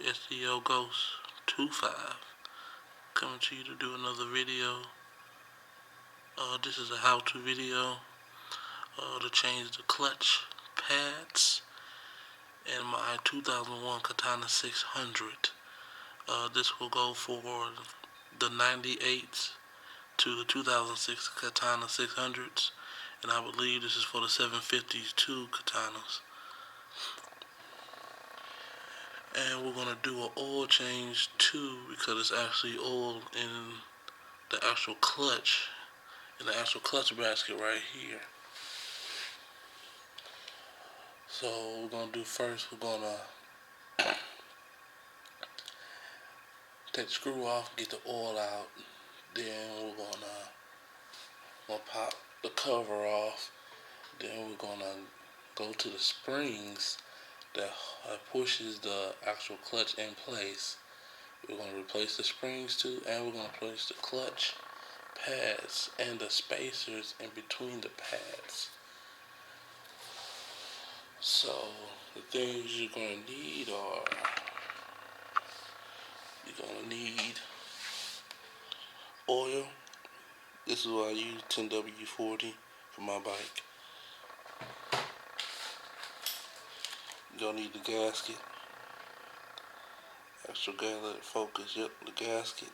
STL Ghost 25 coming to you to do another video. This is a how-to video to change the clutch pads in my 2001 Katana 600. This will go for the 98s to the 2006 Katana 600s, and I believe this is for the 750s too, Katanas. And we're going to do an oil change too, because it's actually oil in the actual clutch, basket right here. So what we're going to do first, we're going to take the screw off, get the oil out. Then we're going to pop the cover off. Then we're going to go to the springs that pushes the actual clutch in place. We're going to replace the springs too, and we're going to replace the clutch pads and the spacers in between the pads. So the things you're going to need are, you're going to need oil. This is what I use, 10W40 for my bike. You're going to need the gasket. Extra gas, let it focus. Yep, the gasket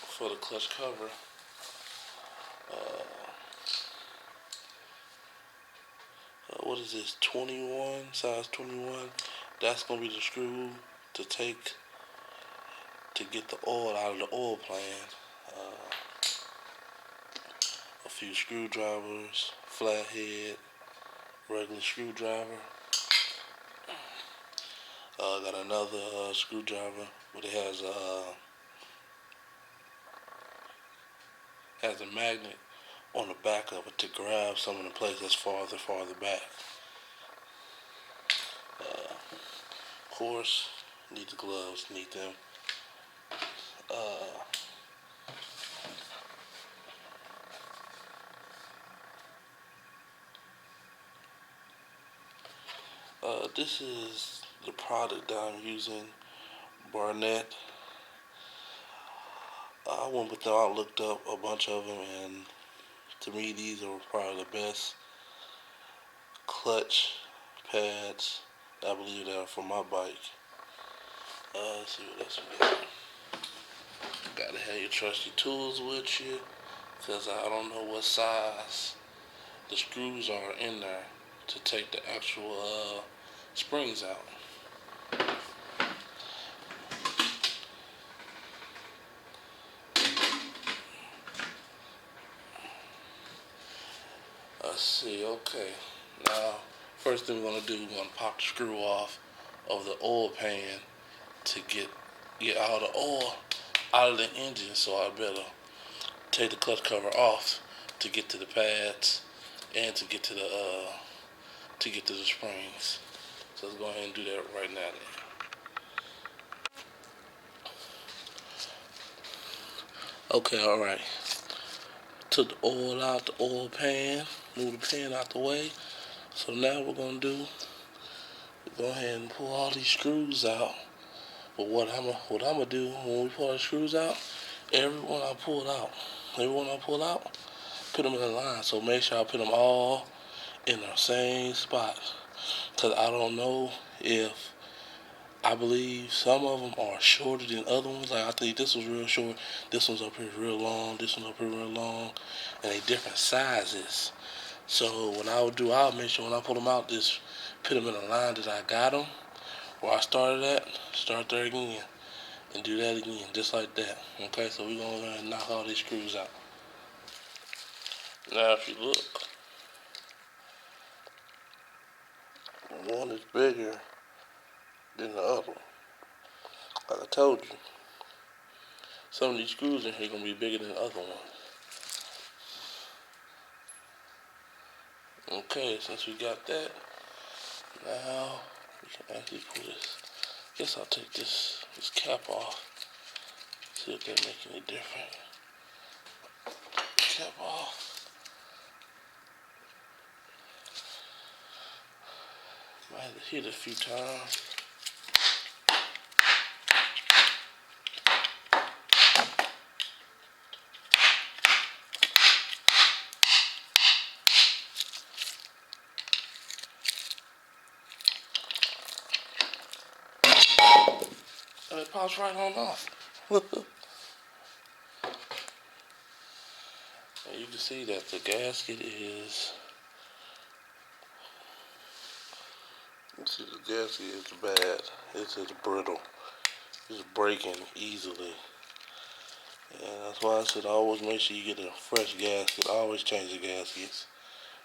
for the clutch cover. What is this? 21, size 21. That's gonna be the screw to take to get the oil out of the oil pan. A few screwdrivers, flathead, regular screwdriver. Got another screwdriver, but it has a magnet on the back of it to grab some of the place that's farther back. Of course, need the gloves, need them. This is the product that I'm using, Barnett. I went with them, I looked up a bunch of them, and to me these are probably the best clutch pads I believe that are for my bike. Let's see what else we got. Gotta have your trusty tools with you, because I don't know what size the screws are in there to take the actual springs out. Let's see, okay. Now, first thing we're gonna do, we're gonna pop the screw off of the oil pan to get all the oil out of the engine. So I better take the clutch cover off to get to the pads and to get to the springs. So let's go ahead and do that right now then. Okay, alright. Took the oil out the oil pan, move the pan out the way. So now we're gonna do, go ahead and pull all these screws out. But what I'm gonna do when we pull the screws out, every one I pull out, put them in a line. So make sure I put them all in the same spot. Cause I don't know if, I believe some of them are shorter than other ones. Like I think this was real short, this one's up here real long, this one's up here real long, and they different sizes. So what I would do, I'll make sure when I pull them out, just put them in a line that I got them, where I started at, start there again, and do that again, just like that. Okay, so we're going to knock all these screws out. Now if you look, one is bigger than the other one. Like I told you, some of these screws in here are going to be bigger than the other one. Okay, since we got that, now we can actually pull this. Guess I'll take this cap off. See if that makes any difference. Cap off. Might have to hit it a few times. and it pops right on off. And you can see that the gasket is, you see the gasket is bad. It's just brittle. It's breaking easily. And that's why I said always make sure you get a fresh gasket. Always change the gaskets,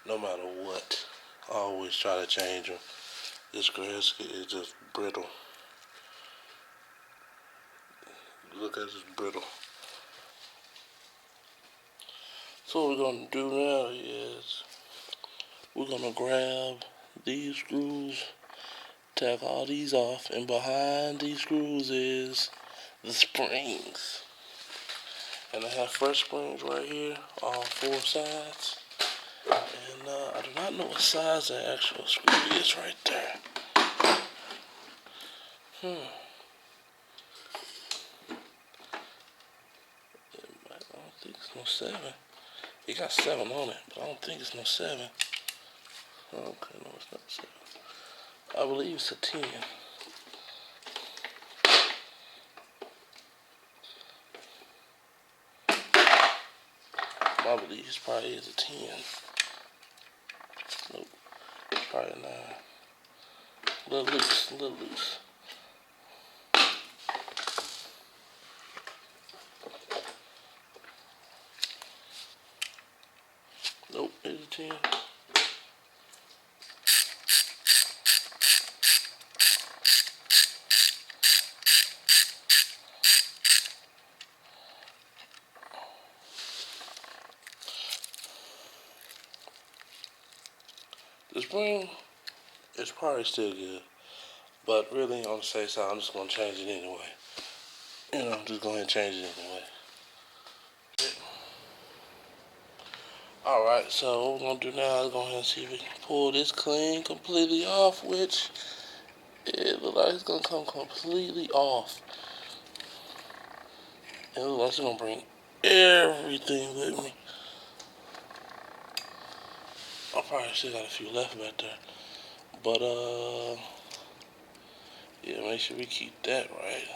no matter what. Always try to change them. This gasket is just brittle. Look at this brittle. So what we're going to do now is we're going to grab these screws, take all these off, and behind these screws is the springs. And I have fresh springs right here on 4 sides. And I do not know what size the actual screw is right there. I don't think it's no 7. It got 7 on it, but I don't think it's no 7. Okay, no, it's not 7. I believe it's a 10. I believe it probably is a 10. Nope, probably 9. A little loose, a little loose. Nope, it's a 10. The spring is probably still good, but really on the safe side, I'm just gonna change it anyway. I'm just go ahead and change it anyway. Alright, so what we're gonna do now is go ahead and see if we can pull this clean completely off, which it looks like it's gonna come completely off. It looks like it's gonna bring everything with me. I probably still got a few left back there. But yeah, make sure we keep that right.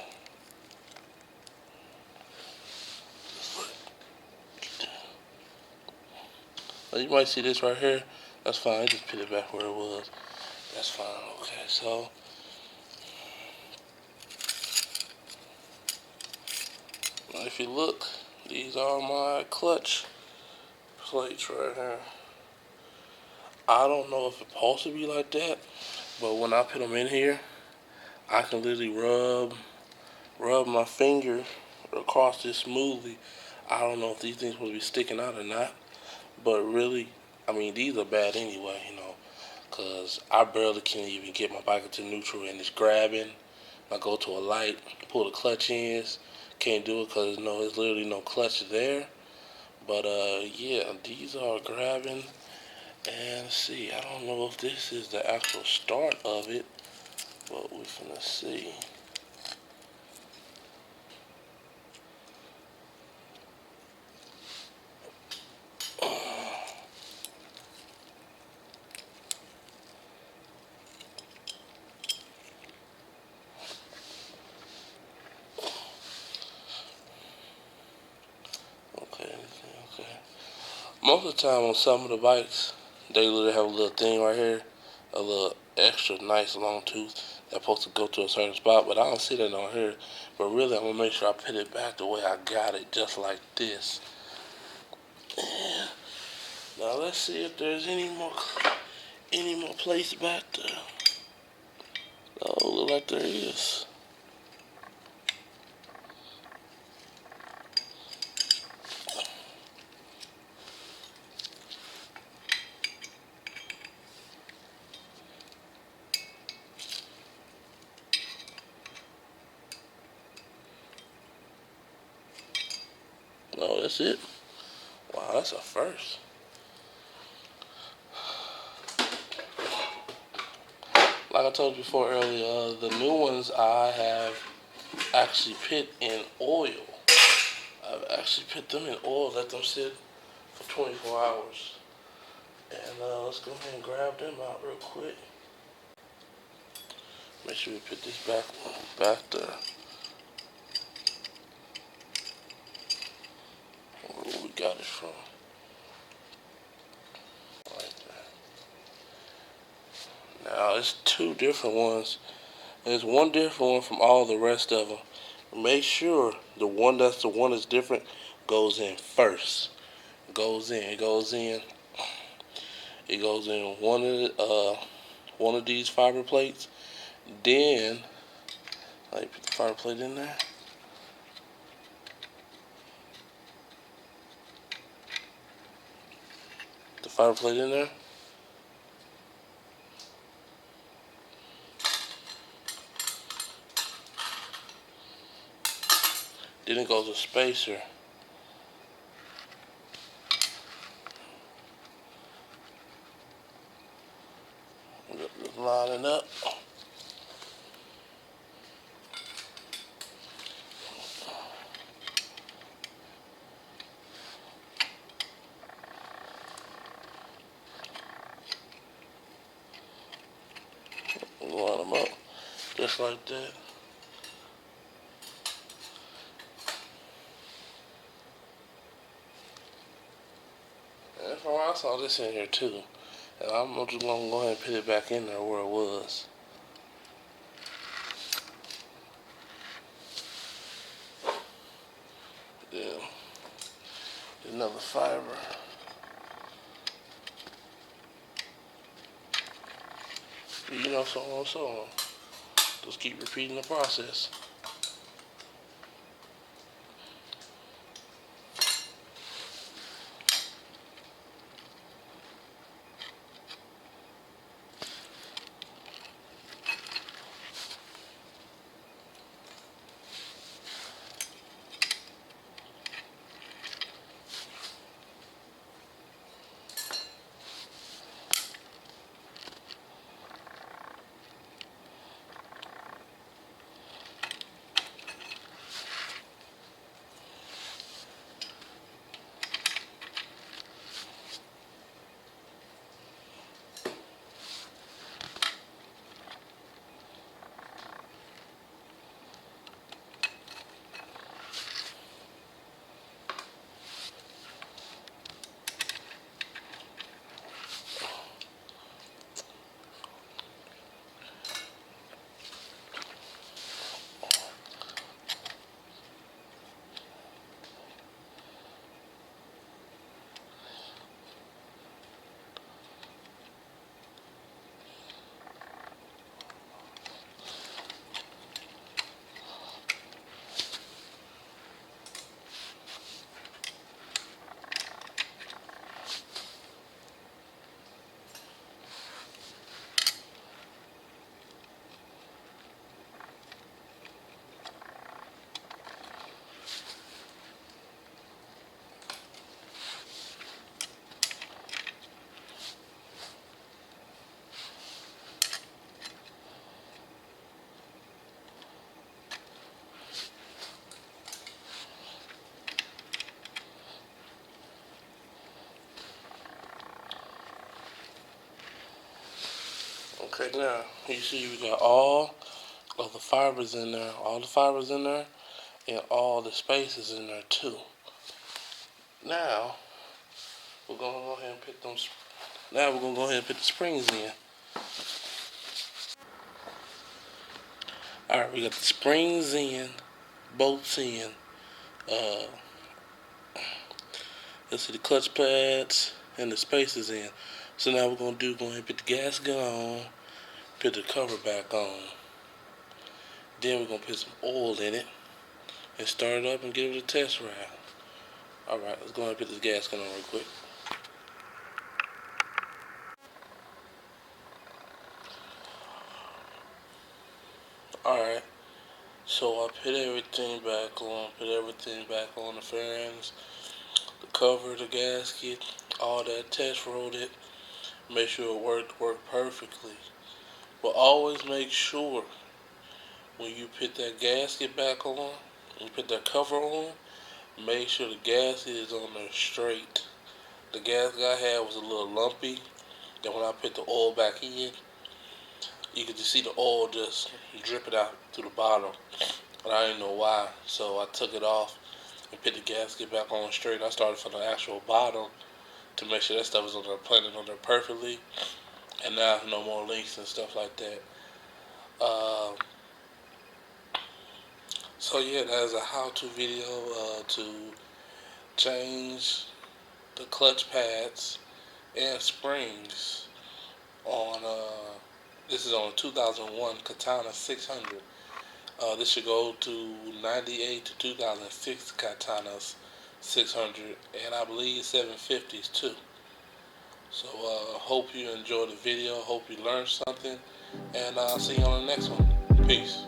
Now you might see this right here. That's fine. I just put it back where it was. That's fine. Okay, so now if you look, these are my clutch plates right here. I don't know if it's supposed to be like that, but when I put them in here, I can literally rub my finger across this smoothly. I don't know if these things will be sticking out or not, but really, I mean, these are bad anyway, because I barely can even get my bike into neutral and it's grabbing. I go to a light, pull the clutch in, can't do it because there's literally no clutch there. But yeah, these are grabbing. And let's see, I don't know if this is the actual start of it, but we're finna see. Okay. Most of the time on some of the bikes, they literally have a little thing right here, a little extra nice long tooth that's supposed to go to a certain spot, but I don't see that on here. But really, I'm gonna make sure I put it back the way I got it, just like this. And now let's see if there's any more place back there. Oh, look like there is. No, that's it. Wow, that's a first. Like I told you before earlier, the new ones I have actually put in oil. I've actually put them in oil, let them sit for 24 hours. And let's go ahead and grab them out real quick. Make sure we put this back there. No, it's two different ones. There's one different one from all the rest of them. Make sure the one that's different goes in first. Goes in. It goes in. It goes in one of these fiber plates. Then I put the fiber plate in there. The fiber plate in there. Then it goes a spacer. Line it up. Line them up. Just like that. And from I saw this in here too. And I'm just gonna go ahead and put it back in there where it was. Then another fiber. You know, so on and so on. Just keep repeating the process. Okay, now you see we got all of the fibers in there, and all the spaces in there too. Now we're gonna go ahead and put them. Now we're gonna go ahead and put the springs in. All right, we got the springs in, bolts in. Uh, let's see the clutch pads and the spacers in. So now we're gonna go ahead and put the gasket on, put the cover back on. Then we're gonna put some oil in it and start it up and give it a test ride. All right, let's go ahead and put this gasket on real quick. All right, so I put everything back on the fairings, the cover, the gasket, all that, test rolled it, make sure it worked perfectly. But always make sure when you put that gasket back on, and you put that cover on, make sure the gasket is on there straight. The gasket I had was a little lumpy. Then when I put the oil back in, you could just see the oil just dripping out to the bottom. And I didn't know why. So I took it off and put the gasket back on straight. I started from the actual bottom to make sure that stuff was on there, planted on there perfectly. and now no more links and stuff like that. Um, so yeah, that is a how-to video to change the clutch pads and springs on this is on a 2001 Katana 600. This should go to 98 to 2006 Katanas 600, and I believe 750s too. So hope you enjoyed the video. Hope you learned something, and I'll see you on the next one. Peace.